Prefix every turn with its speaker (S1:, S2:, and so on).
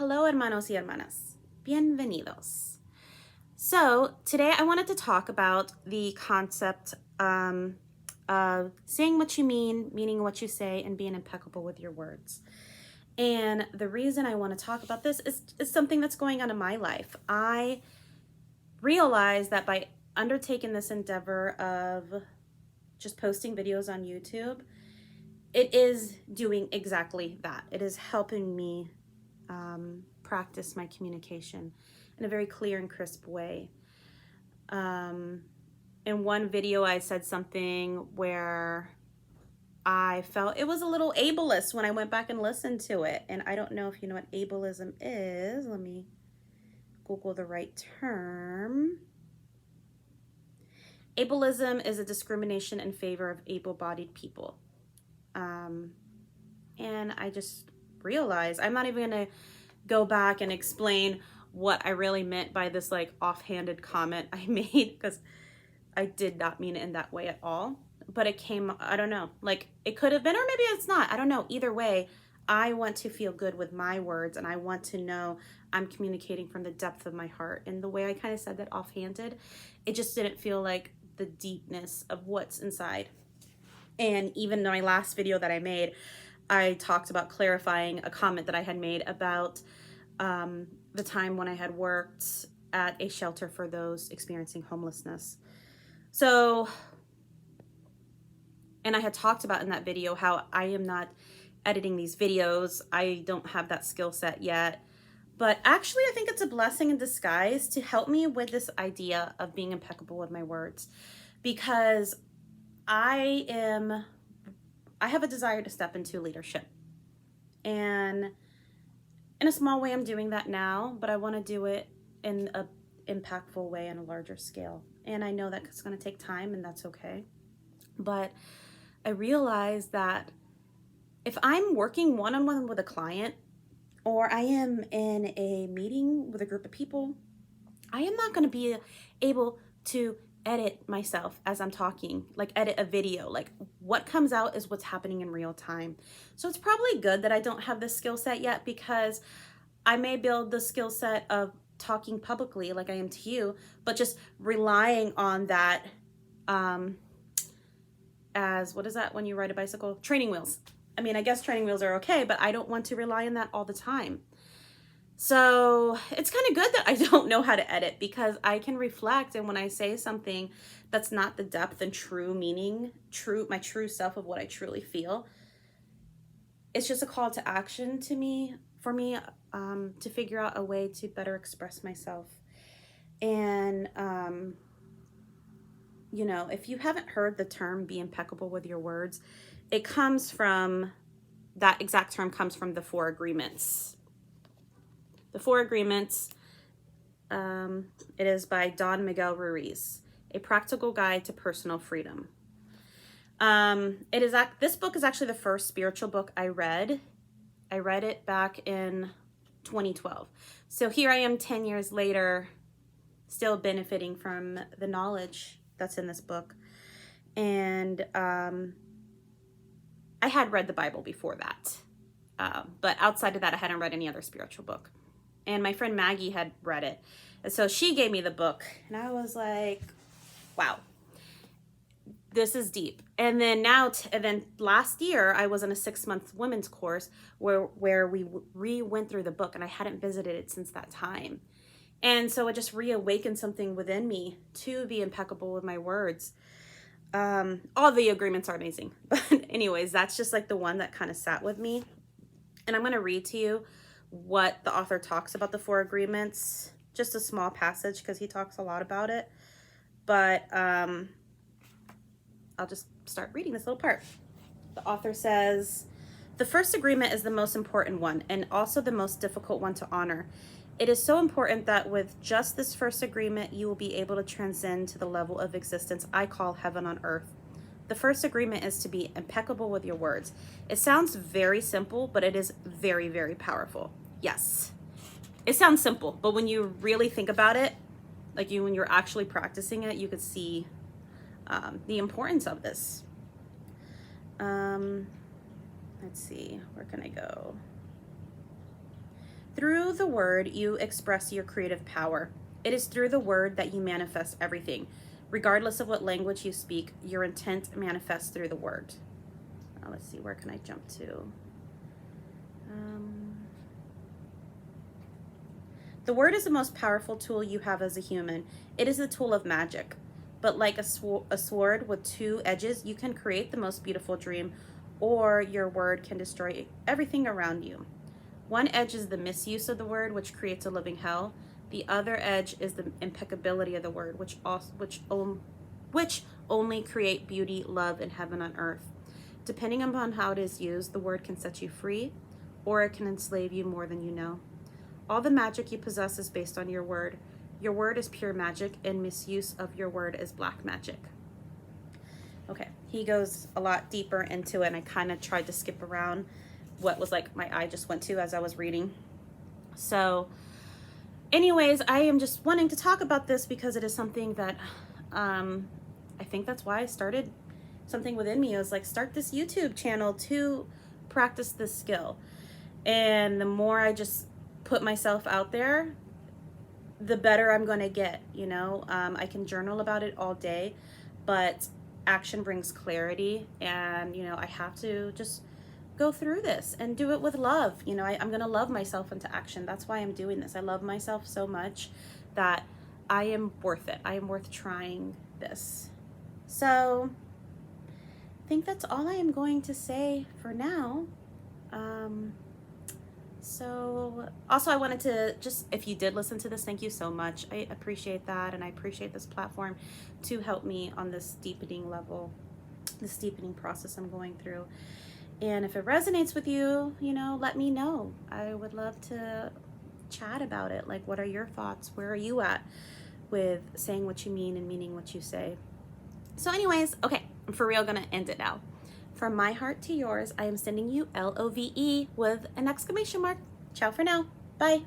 S1: Hello, hermanos y hermanas. Bienvenidos. So, today I wanted to talk about the concept of saying what you mean, meaning what you say, and being impeccable with your words. And the reason I want to talk about this is something that's going on in my life. I realized that by undertaking this endeavor of just posting videos on YouTube, it is doing exactly that. It is helping me practice my communication in a very clear and crisp way. In one video, I said something where I felt it was a little ableist when I went back and listened to it. And I don't know if you know what ableism is. Let me Google the right term. Ableism is a discrimination in favor of able-bodied people. And I just realized I'm not even going to go back and explain what I really meant by this like offhanded comment I made, because I did not mean it in that way at all. But it came, I don't know, like it could have been, or maybe it's not. I don't know. Either way, I want to feel good with my words, and I want to know I'm communicating from the depth of my heart. And the way I kind of said that offhanded, it just didn't feel like the deepness of what's inside. And even my last video that I made, I talked about clarifying a comment that I had made about the time when I had worked at a shelter for those experiencing homelessness. So, and I had talked about in that video how I am not editing these videos. I don't have that skill set yet. But actually, I think it's a blessing in disguise to help me with this idea of being impeccable with my words, because I have a desire to step into leadership. And in a small way, I'm doing that now, but I want to do it in a impactful way on a larger scale. And I know that it's going to take time, and that's okay. But I realize that if I'm working one-on-one with a client, or I am in a meeting with a group of people, I am not going to be able to edit myself as I'm talking, like edit a video. Like what comes out is what's happening in real time. So it's probably good that I don't have this skill set yet, because I may build the skill set of talking publicly like I am to you, but just relying on that as, what is that when you ride a bicycle? Training wheels. I mean, I guess training wheels are okay, but I don't want to rely on that all the time. So it's kind of good that I don't know how to edit, because I can reflect, and when I say something that's not the depth and true meaning, my true self of what I truly feel, it's just a call to action for me to figure out a way to better express myself. And you know, if you haven't heard the term "be impeccable with your words," it comes from, that exact term comes from the 4 agreements. The 4 Agreements, it is by Don Miguel Ruiz, A Practical Guide to Personal Freedom. This book is actually the first spiritual book I read. I read it back in 2012. So here I am 10 years later, still benefiting from the knowledge that's in this book. And I had read the Bible before that. But outside of that, I hadn't read any other spiritual book. And my friend Maggie had read it. And so she gave me the book, and I was like, wow, this is deep. And then last year I was in a 6-month women's course where we went through the book, and I hadn't visited it since that time. And so it just reawakened something within me to be impeccable with my words. All the agreements are amazing. But anyways, that's just like the one that kind of sat with me. And I'm going to read to you what the author talks about the 4 agreements, just a small passage, because he talks a lot about it. But I'll just start reading this little part. The author says, "The first agreement is the most important one, and also the most difficult one to honor. It is so important that with just this first agreement, you will be able to transcend to the level of existence I call heaven on earth. The first agreement is to be impeccable with your words. It sounds very simple, but it is very, very powerful." Yes, it sounds simple, but when you really think about it, when you're actually practicing it, you could see the importance of this. Let's see, where can I go? Through the word, you express your creative power. It is through the word that you manifest everything. Regardless of what language you speak, your intent manifests through the word. Let's see, where can I jump to? The word is the most powerful tool you have as a human. It is a tool of magic. But like a sword with two edges, you can create the most beautiful dream, or your word can destroy everything around you. One edge is the misuse of the word, which creates a living hell. The other edge is the impeccability of the word, which only create beauty, love, and heaven on earth. Depending upon how it is used, the word can set you free, or it can enslave you more than you know. All the magic you possess is based on your word. Your word is pure magic, and misuse of your word is black magic. Okay, he goes a lot deeper into it, and I kind of tried to skip around what was like my eye just went to as I was reading. So anyways, I am just wanting to talk about this because it is something that I think that's why I started something within me. It was like, start this YouTube channel to practice this skill. And the more I just put myself out there, the better I'm going to get, you know. I can journal about it all day, but action brings clarity, and, you know, I have to just go through this and do it with love. You know, I'm going to love myself into action. That's why I'm doing this. I love myself so much that I am worth it. I am worth trying this. So I think that's all I am going to say for now. So also I wanted to just, if you did listen to this, thank you so much. I appreciate that, and I appreciate this platform to help me on this deepening level, this deepening process I'm going through. And if it resonates with you, you know, let me know. I would love to chat about it. Like, what are your thoughts? Where are you at with saying what you mean and meaning what you say? So anyways, okay, I'm for real gonna end it now. From my heart to yours, I am sending you LOVE with an exclamation mark. Ciao for now. Bye.